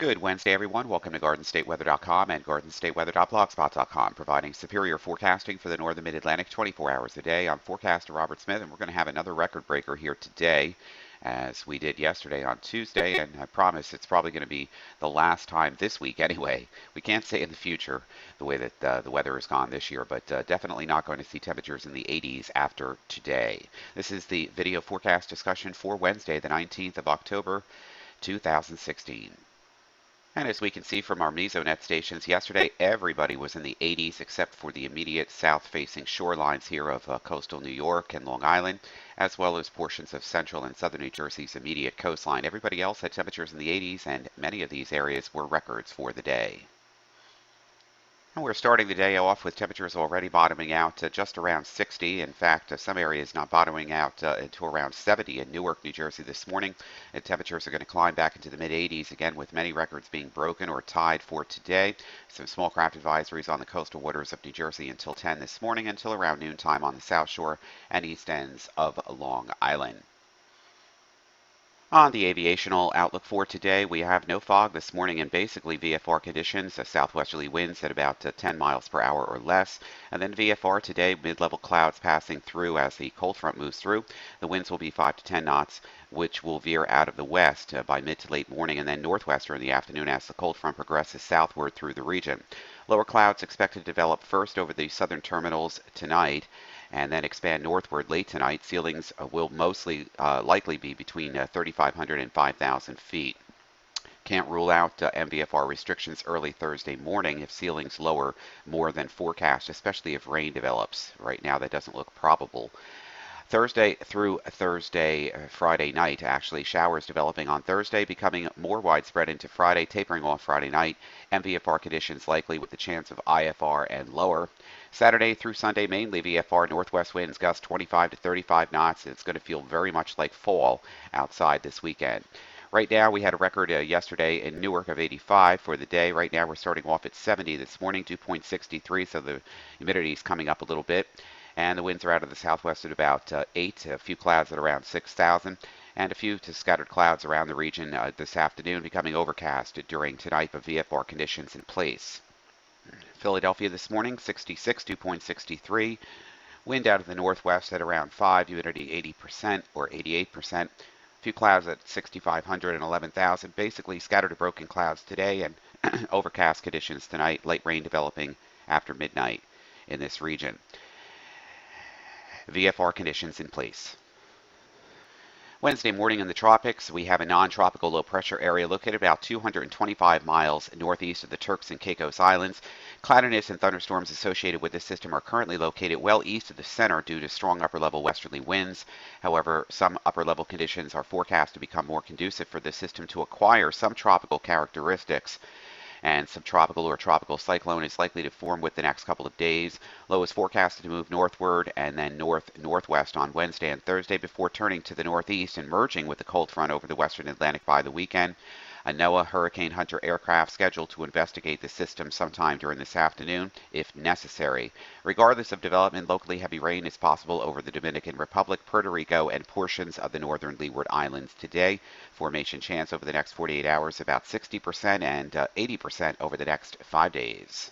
Good Wednesday, everyone. Welcome to GardenStateWeather.com and GardenStateWeather.blogspot.com, providing superior forecasting for the northern mid-Atlantic 24 hours a day. I'm forecaster Robert Smith, and we're going to have another record breaker here today, as we did yesterday on Tuesday, and I promise it's probably going to be the last time this week anyway. We can't say in the future the way that the weather has gone this year, but definitely not going to see temperatures in the 80s after today. This is the video forecast discussion for Wednesday, the 19th of October, 2016. And as we can see from our Mesonet stations yesterday, everybody was in the 80s except for the immediate south-facing shorelines here of coastal New York and Long Island, as well as portions of central and southern New Jersey's immediate coastline. Everybody else had temperatures in the 80s, and many of these areas were records for the day. And we're starting the day off with temperatures already bottoming out just around 60. In fact, some areas not bottoming out to around 70 in Newark, New Jersey this morning. And temperatures are going to climb back into the mid-80s again, with many records being broken or tied for today. Some small craft advisories on the coastal waters of New Jersey until 10 this morning, until around noontime on the South Shore and east ends of Long Island. On the aviational outlook for today, we have no fog this morning and basically VFR conditions, southwesterly winds at about 10 miles per hour or less. And then VFR today, mid-level clouds passing through as the cold front moves through. The winds will be 5 to 10 knots, which will veer out of the west by mid to late morning and then northwester in the afternoon as the cold front progresses southward through the region. Lower clouds expected to develop first over the southern terminals tonight, and then expand northward late tonight. Ceilings will mostly likely be between 3,500 and 5,000 feet. Can't rule out MVFR restrictions early Thursday morning if ceilings lower more than forecast, especially if rain develops. Right now that doesn't look probable. Thursday through Friday night, actually, showers developing on Thursday, becoming more widespread into Friday, tapering off Friday night. MVFR conditions likely with the chance of IFR and lower. Saturday through Sunday, mainly VFR, northwest winds gust 25 to 35 knots. It's going to feel very much like fall outside this weekend. Right now, we had a record yesterday in Newark of 85 for the day. Right now, we're starting off at 70 this morning, dew point 63, so the humidity is coming up a little bit. And the winds are out of the southwest at about 8, a few clouds at around 6,000, and a few scattered clouds around the region this afternoon, becoming overcast during tonight, but VFR conditions in place. Philadelphia this morning, 66, dew point 63. Wind out of the northwest at around 5, humidity 80% or 88%. A few clouds at 6,500 and 11,000. Basically scattered to broken clouds today and overcast conditions tonight. Light rain developing after midnight in this region. VFR conditions in place. Wednesday morning in the tropics, we have a non-tropical low-pressure area located about 225 miles northeast of the Turks and Caicos Islands. Cloudiness and thunderstorms associated with this system are currently located well east of the center due to strong upper-level westerly winds. However, some upper-level conditions are forecast to become more conducive for this system to acquire some tropical characteristics. And subtropical or tropical cyclone is likely to form with the next couple of days. Low is forecasted to move northward and then northwest on Wednesday and Thursday before turning to the northeast and merging with the cold front over the western Atlantic by the weekend. A NOAA Hurricane Hunter aircraft scheduled to investigate the system sometime during this afternoon, if necessary. Regardless of development, locally heavy rain is possible over the Dominican Republic, Puerto Rico, and portions of the northern Leeward Islands today. Formation chance over the next 48 hours about 60% and 80% over the next 5 days.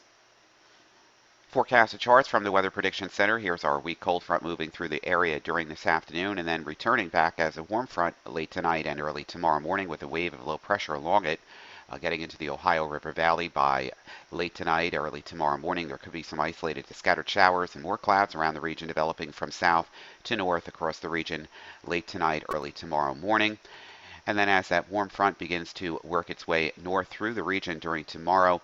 Forecasted charts from the Weather Prediction Center. Here's our weak cold front moving through the area during this afternoon and then returning back as a warm front late tonight and early tomorrow morning with a wave of low pressure along it. Getting into the Ohio River Valley by late tonight, early tomorrow morning. There could be some isolated to scattered showers and more clouds around the region developing from south to north across the region late tonight, early tomorrow morning. And then as that warm front begins to work its way north through the region during tomorrow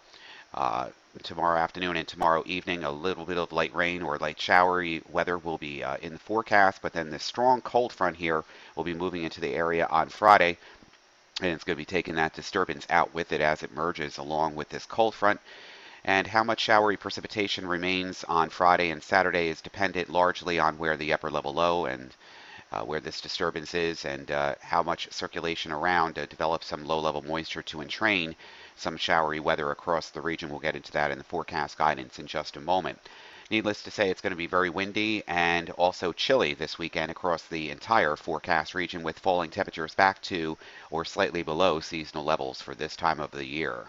afternoon and tomorrow evening, a little bit of light rain or light showery weather will be in the forecast, but then the strong cold front here will be moving into the area on Friday, and it's going to be taking that disturbance out with it as it merges along with this cold front. And how much showery precipitation remains on Friday and Saturday is dependent largely on where the upper level low and where this disturbance is, and how much circulation around develops some low-level moisture to entrain some showery weather across the region. We'll get into that in the forecast guidance in just a moment. Needless to say, it's going to be very windy and also chilly this weekend across the entire forecast region, with falling temperatures back to or slightly below seasonal levels for this time of the year.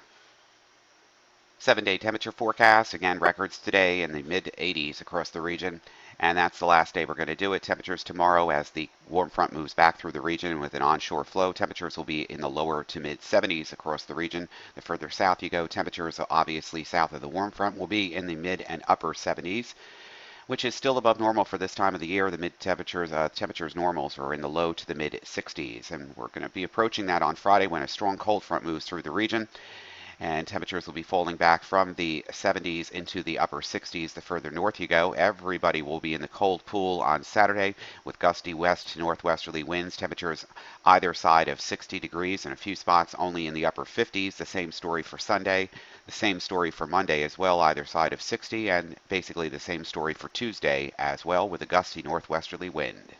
7-day temperature forecast, again, records today in the mid 80s across the region. And that's the last day we're going to do it. Temperatures tomorrow, as the warm front moves back through the region with an onshore flow, temperatures will be in the lower to mid 70s across the region. The further south you go, temperatures obviously south of the warm front will be in the mid and upper 70s, which is still above normal for this time of the year. The mid temperatures normals are in the low to the mid 60s, and we're going to be approaching that on Friday when a strong cold front moves through the region, and temperatures will be falling back from the 70s into the upper 60s the further north you go. Everybody will be in the cold pool on Saturday with gusty west to northwesterly winds. Temperatures either side of 60 degrees, and a few spots only in the upper 50s. The same story for Sunday. The same story for Monday as well, either side of 60, and basically the same story for Tuesday as well, with a gusty northwesterly wind.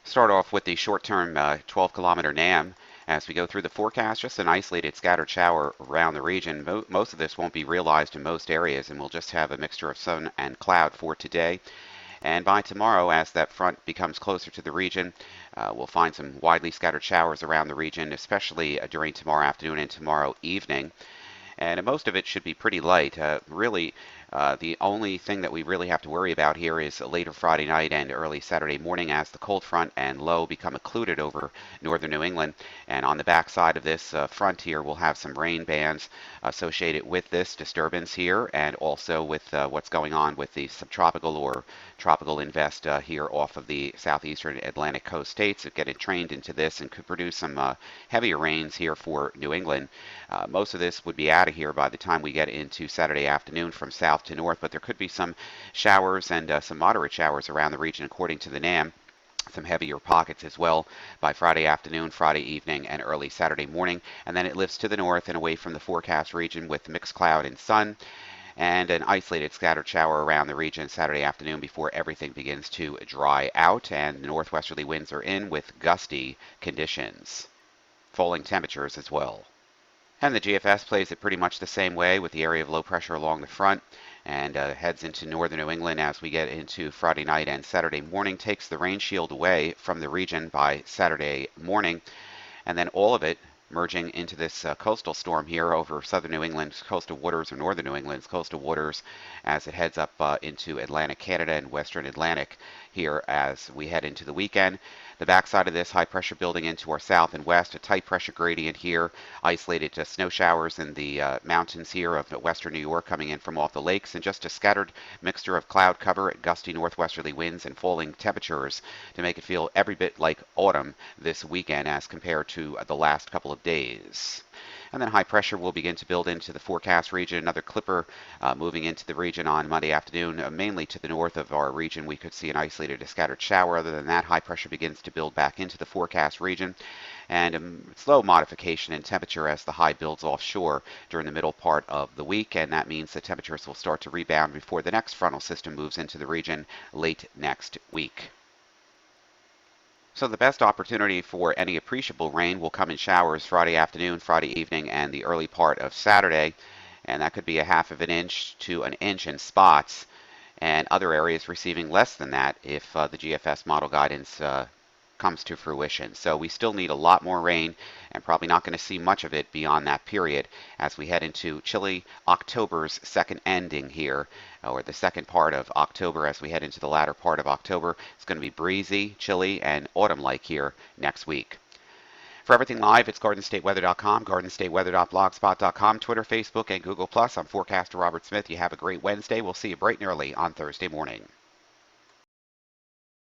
Start off with the short-term 12-kilometer NAM. As we go through the forecast, just an isolated scattered shower around the region. Most of this won't be realized in most areas, and we'll just have a mixture of sun and cloud for today. And by tomorrow, as that front becomes closer to the region, we'll find some widely scattered showers around the region, especially during tomorrow afternoon and tomorrow evening. And most of it should be pretty light. The only thing that we really have to worry about here is later Friday night and early Saturday morning, as the cold front and low become occluded over northern New England. And on the backside of this front here, we'll have some rain bands associated with this disturbance here, and also with what's going on with the subtropical or tropical invest here off of the southeastern Atlantic coast states that get entrained into this and could produce some heavier rains here for New England. Most of this would be out of here by the time we get into Saturday afternoon from south to north, but there could be some showers and some moderate showers around the region according to the NAM. Some heavier pockets as well by Friday afternoon, Friday evening, and early Saturday morning. And then it lifts to the north and away from the forecast region with mixed cloud and sun, and an isolated scattered shower around the region Saturday afternoon before everything begins to dry out and northwesterly winds are in with gusty conditions. Falling temperatures as well. And the GFS plays it pretty much the same way, with the area of low pressure along the front, and heads into northern New England as we get into Friday night and Saturday morning. Takes the rain shield away from the region by Saturday morning, and then all of it merging into this coastal storm here over southern New England's coastal waters, or northern New England's coastal waters, as it heads up into Atlantic Canada and western Atlantic here as we head into the weekend. The backside of this, high pressure building into our south and west, a tight pressure gradient here, isolated to snow showers in the mountains here of western New York coming in from off the lakes, and just a scattered mixture of cloud cover, gusty northwesterly winds, and falling temperatures to make it feel every bit like autumn this weekend as compared to the last couple of days. And then high pressure will begin to build into the forecast region. Another clipper moving into the region on Monday afternoon, mainly to the north of our region. We could see an isolated scattered shower. Other than that, high pressure begins to build back into the forecast region, and slow modification in temperature as the high builds offshore during the middle part of the week, and that means the temperatures will start to rebound before the next frontal system moves into the region late next week. So the best opportunity for any appreciable rain will come in showers Friday afternoon, Friday evening, and the early part of Saturday. And that could be a half of an inch to an inch in spots, and other areas receiving less than that if the GFS model guidance comes to fruition. So we still need a lot more rain, and probably not going to see much of it beyond that period as we head into chilly October's second ending here, or the second part of October. As we head into the latter part of October, it's going to be breezy, chilly, and autumn-like here next week. For everything live, it's GardenStateWeather.com, GardenStateWeather.blogspot.com, Twitter, Facebook, and Google+. I'm forecaster Robert Smith. You have a great Wednesday. We'll see you bright and early on Thursday morning.